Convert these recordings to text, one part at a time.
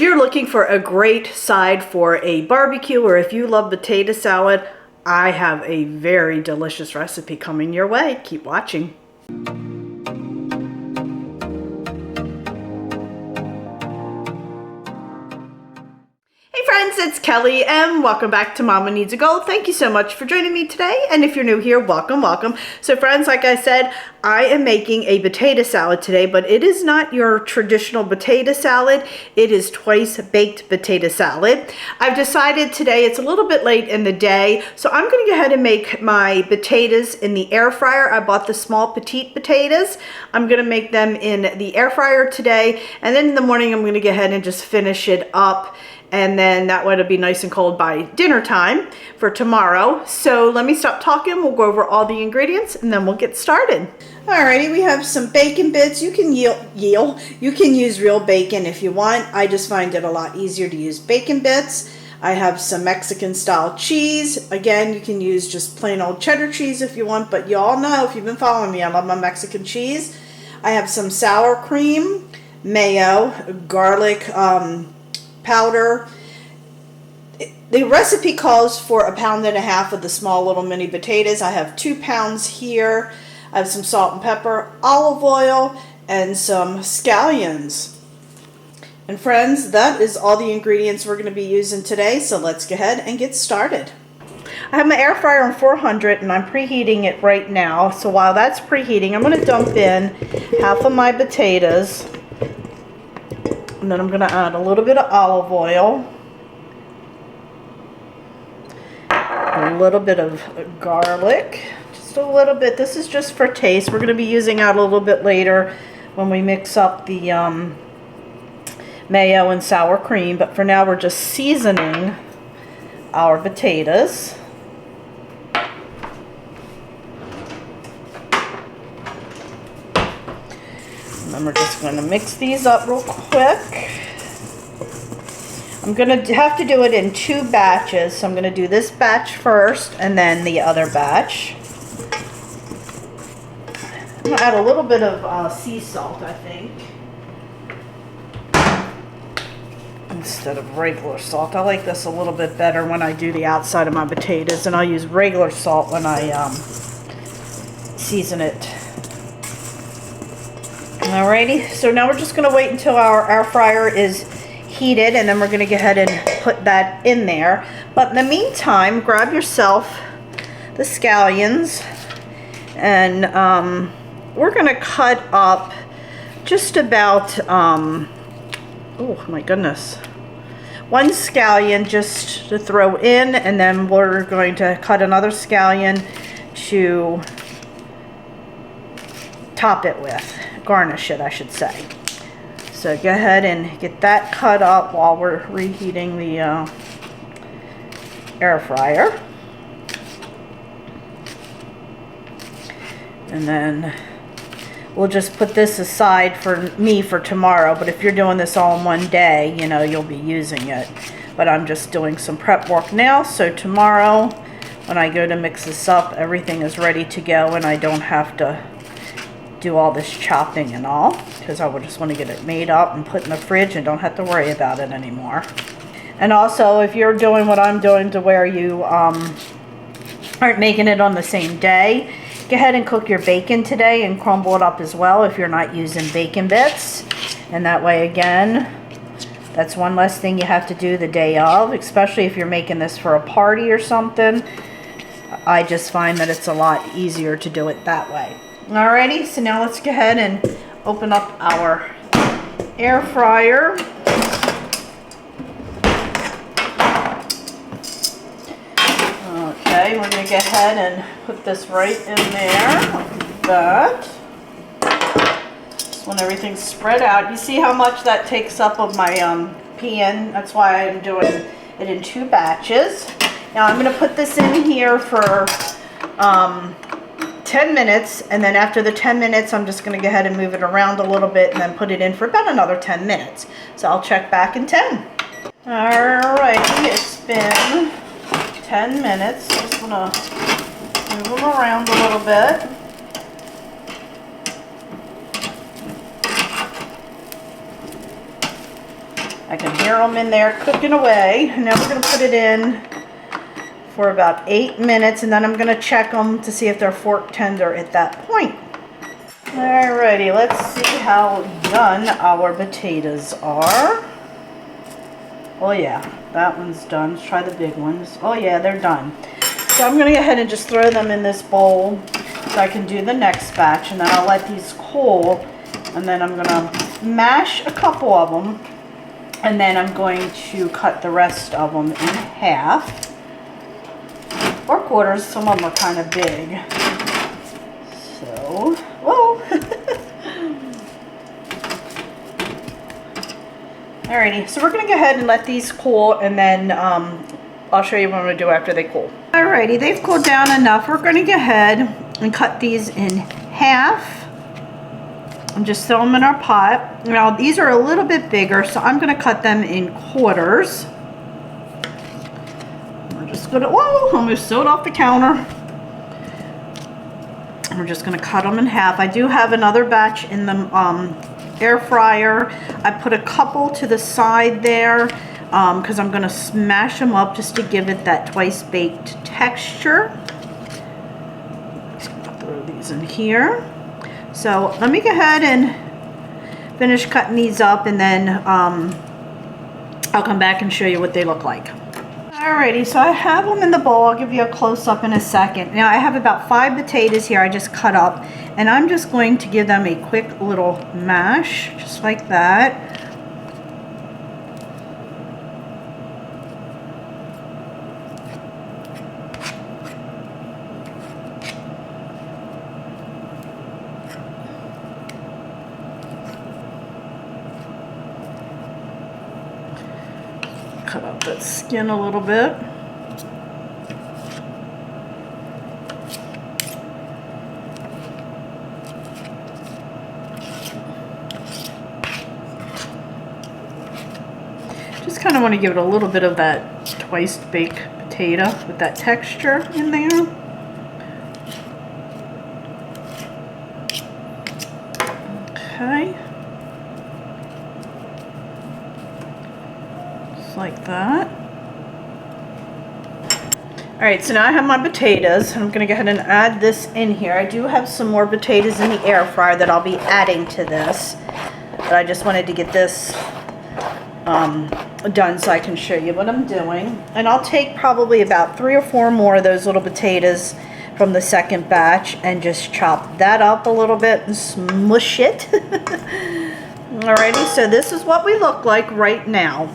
you're looking for a great side for a barbecue, or if you love potato salad, I have a very delicious recipe coming your way. Keep watching. Hey friends, it's Kelly and welcome back to Mama Needs a Goal. Thank you so much for joining me today, and if you're new here, welcome, welcome. So friends, like I said, I am making a potato salad today, but it is not your traditional potato salad. It is twice baked potato salad. I've decided today, it's a little bit late in the day, so I'm going to go ahead and make my potatoes in the air fryer. I bought the small Petite potatoes. I'm going to make them in the air fryer today, and then in the morning I'm going to go ahead and just finish it up. And then that way it'll be nice and cold by dinner time for tomorrow. So let me stop talking. We'll go over all the ingredients and then we'll get started. Alrighty, we have some bacon bits. You can you can use real bacon if you want. I just find it a lot easier to use bacon bits. I have some Mexican style cheese. Again, you can use just plain old cheddar cheese if you want, but you all know, if you've been following me, I love my Mexican cheese. I have some sour cream, mayo, garlic, powder. The recipe calls for 1.5 pounds of the small little mini potatoes. I have 2 pounds here. I have some salt and pepper, olive oil, and some scallions. And friends, that is all the ingredients we're going to be using today, so let's go ahead and get started. I have my air fryer on 400 and I'm preheating it right now. So while that's preheating, I'm going to dump in half of my potatoes. And then I'm going to add a little bit of olive oil, a little bit of garlic, just a little bit. This is just for taste. We're going to be using that a little bit later when we mix up the mayo and sour cream. But for now, we're just seasoning our potatoes. And then we're just going to mix these up real quick. I'm going to have to do it in 2 batches. So I'm going to do this batch first and then the other batch. I'm going to add a little bit of sea salt, I think, instead of regular salt. I like this a little bit better when I do the outside of my potatoes, and I'll use regular salt when I season it. Alrighty, so now we're just going to wait until our air fryer is heated, and then we're going to go ahead and put that in there. But in the meantime, grab yourself the scallions, and we're going to cut up just about, oh my goodness, 1 scallion just to throw in, and then we're going to cut another scallion to top it with. Garnish it, I should say. So go ahead and get that cut up while we're reheating the air fryer. And then we'll just put this aside for me for tomorrow, but if you're doing this all in one day, you know, you'll be using it. But I'm just doing some prep work now, so tomorrow when I go to mix this up, everything is ready to go and I don't have to do all this chopping and all, because I would just want to get it made up and put in the fridge and don't have to worry about it anymore. And also, if you're doing what I'm doing to where you aren't making it on the same day, go ahead and cook your bacon today and crumble it up as well if you're not using bacon bits. And that way, again, that's one less thing you have to do the day of, especially if you're making this for a party or something. I just find that it's a lot easier to do it that way. Alrighty, so now let's go ahead and open up our air fryer. Okay, we're going to go ahead and put this right in there, like that. Just want everything spread out. You see how much that takes up of my pan? That's why I'm doing it in 2 batches. Now I'm going to put this in here for 10 minutes, and then after the 10 minutes I'm just going to go ahead and move it around a little bit and then put it in for about another 10 minutes. So I'll check back in 10. Alrighty, it's been 10 minutes. Just want to move them around a little bit. I can hear them in there cooking away. Now we're going to put it in for about 8 minutes, and then I'm going to check them to see if they're fork tender at that point. Alrighty, let's see how done our potatoes are. Oh yeah, that one's done. Let's try the big ones. Oh yeah, they're done. So I'm going to go ahead and just throw them in this bowl so I can do the next batch, and then I'll let these cool, and then I'm going to mash a couple of them, and then I'm going to cut the rest of them in half or quarters. Some of them are kind of big. So, whoa. Alrighty, so we're going to go ahead and let these cool, and then I'll show you what I'm going to do after they cool. Alrighty, they've cooled down enough. We're going to go ahead and cut these in half and just throw them in our pot. Now, these are a little bit bigger, so I'm going to cut them in quarters. We're just going to, whoa, almost sewed off the counter. We're just going to cut them in half. I do have another batch in the air fryer. I put a couple to the side there because I'm going to smash them up just to give it that twice baked texture. Just going to throw these in here. So let me go ahead and finish cutting these up, and then I'll come back and show you what they look like. Alrighty, so I have them in the bowl. I'll give you a close-up in a second. Now I have about 5 potatoes here I just cut up, and I'm just going to give them a quick little mash, just like that. Cut up that skin a little bit. Just kind of want to give it a little bit of that twice baked potato with that texture in there. Okay. Like that. Alright, so now I have my potatoes. I'm going to go ahead and add this in here. I do have some more potatoes in the air fryer that I'll be adding to this, but I just wanted to get this done so I can show you what I'm doing. And I'll take probably about 3 or 4 more of those little potatoes from the second batch and just chop that up a little bit and smush it. Alrighty, so this is what we look like right now.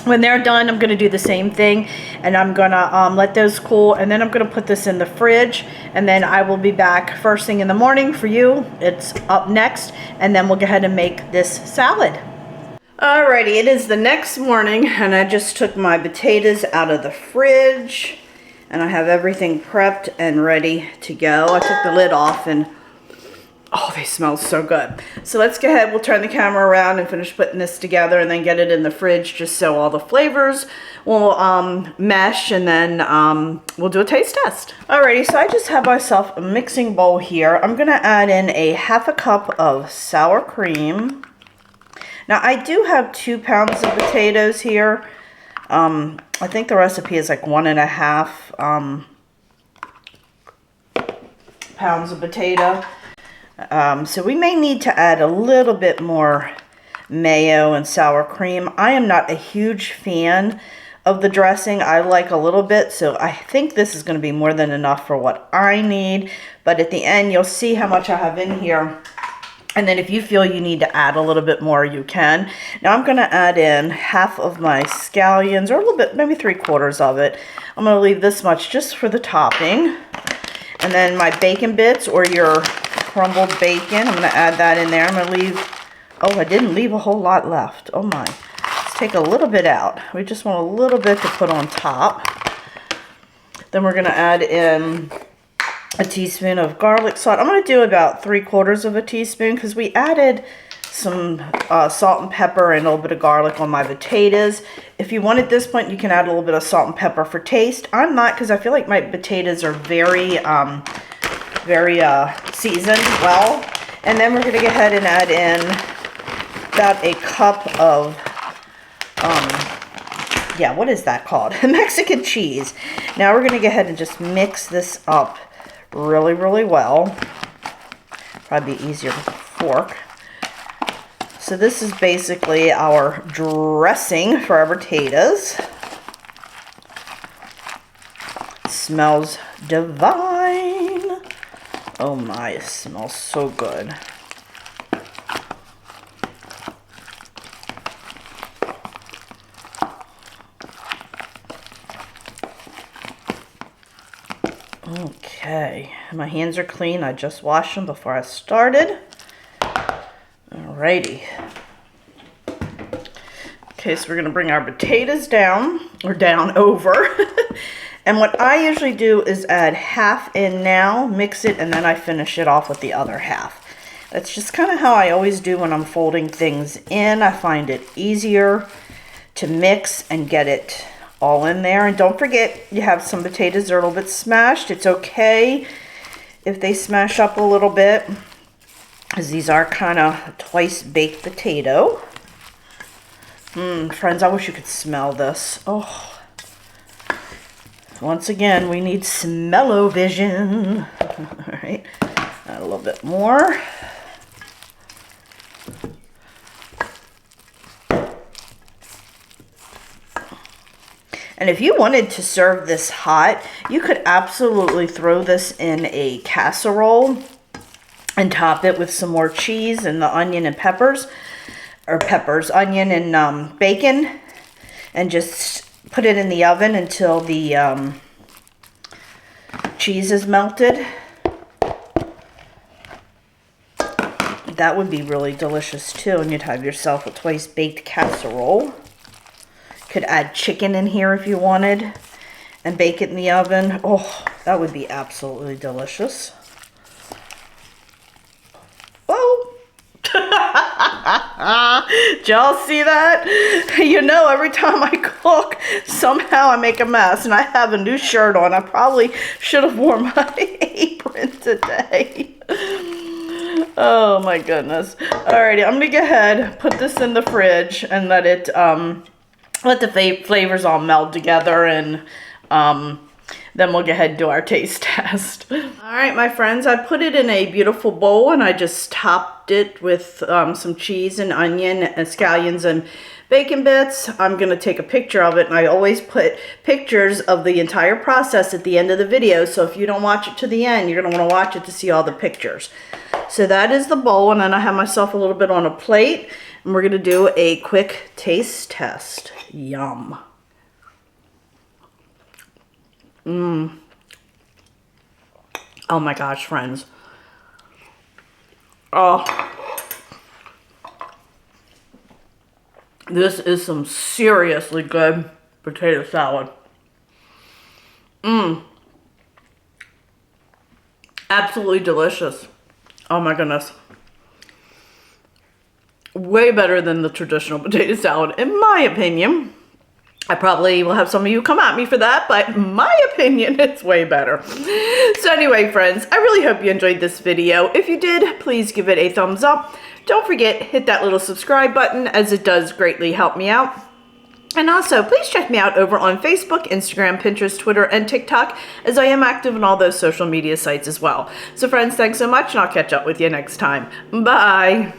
When they're done, I'm going to do the same thing, and I'm going to let those cool, and then I'm going to put this in the fridge, and then I will be back first thing in the morning for you. It's up next, and then we'll go ahead and make this salad. Alrighty, it is the next morning, and I just took my potatoes out of the fridge, and I have everything prepped and ready to go. I took the lid off, and oh, they smell so good. So let's go ahead, we'll turn the camera around and finish putting this together, and then get it in the fridge just so all the flavors will mesh, and then we'll do a taste test. Alrighty, so I just have myself a mixing bowl here. I'm gonna add in a ½ a cup of sour cream. Now I do have 2 pounds of potatoes here. I think the recipe is like 1½ pounds of potato. So we may need to add a little bit more mayo and sour cream. I am not a huge fan of the dressing. I like a little bit, so I think this is going to be more than enough for what I need. But at the end, you'll see how much I have in here. And then if you feel you need to add a little bit more, you can. Now I'm going to add in half of my scallions, or a little bit, maybe 3/4 of it. I'm going to leave this much just for the topping. And then my bacon bits, or your crumbled bacon, I'm going to add that in there. I'm going to leave, oh, I didn't leave a whole lot left. Oh my. Let's take a little bit out. We just want a little bit to put on top. Then we're going to add in a teaspoon of garlic salt. I'm going to do about 3/4 of a teaspoon because we added some salt and pepper and a little bit of garlic on my potatoes. If you want at this point, you can add a little bit of salt and pepper for taste. I'm not, because I feel like my potatoes are very seasoned well. And then we're going to go ahead and add in about a cup of yeah, what is that called? Mexican cheese. Now we're going to go ahead and just mix this up really, really well. Probably be easier with a fork. So this is basically our dressing for our potatoes. It smells divine. Oh my, it smells so good. Okay, my hands are clean. I just washed them before I started. Alrighty. Okay, so we're going to bring our potatoes down, or down over. And what I usually do is add half in now, mix it, and then I finish it off with the other half. That's just kind of how I always do when I'm folding things in. I find it easier to mix and get it all in there. And don't forget, you have some potatoes that are a little bit smashed. It's okay if they smash up a little bit, because these are kind of twice baked potato. Friends, I wish you could smell this. Oh, once again, we need smell-o-vision. All right, add a little bit more. And if you wanted to serve this hot, you could absolutely throw this in a casserole and top it with some more cheese and the onion and onion and bacon, and just put it in the oven until the cheese is melted. That would be really delicious too, and you'd have yourself a twice baked casserole. Could add chicken in here if you wanted and bake it in the oven. Oh, that would be absolutely delicious. Oh, did y'all see that? You know, every time I cook, somehow I make a mess, and I have a new shirt on. I probably should have worn my apron today. Oh my goodness. Alrighty, I'm gonna go ahead, put this in the fridge, and let it let the flavors all meld together, and then we'll go ahead and do our taste test. All right, my friends, I put it in a beautiful bowl, and I just topped it with some cheese and onion and scallions and bacon bits. I'm gonna take a picture of it, and I always put pictures of the entire process at the end of the video, so if you don't watch it to the end, you're gonna wanna watch it to see all the pictures. So that is the bowl, and then I have myself a little bit on a plate, and we're gonna do a quick taste test. Yum. Oh my gosh, friends. Oh. This is some seriously good potato salad. Absolutely delicious. Oh my goodness. Way better than the traditional potato salad, in my opinion. I probably will have some of you come at me for that, but in my opinion, it's way better. So anyway, friends, I really hope you enjoyed this video. If you did, please give it a thumbs up. Don't forget, hit that little subscribe button, as it does greatly help me out. And also, please check me out over on Facebook, Instagram, Pinterest, Twitter, and TikTok, as I am active on all those social media sites as well. So friends, thanks so much, and I'll catch up with you next time. Bye!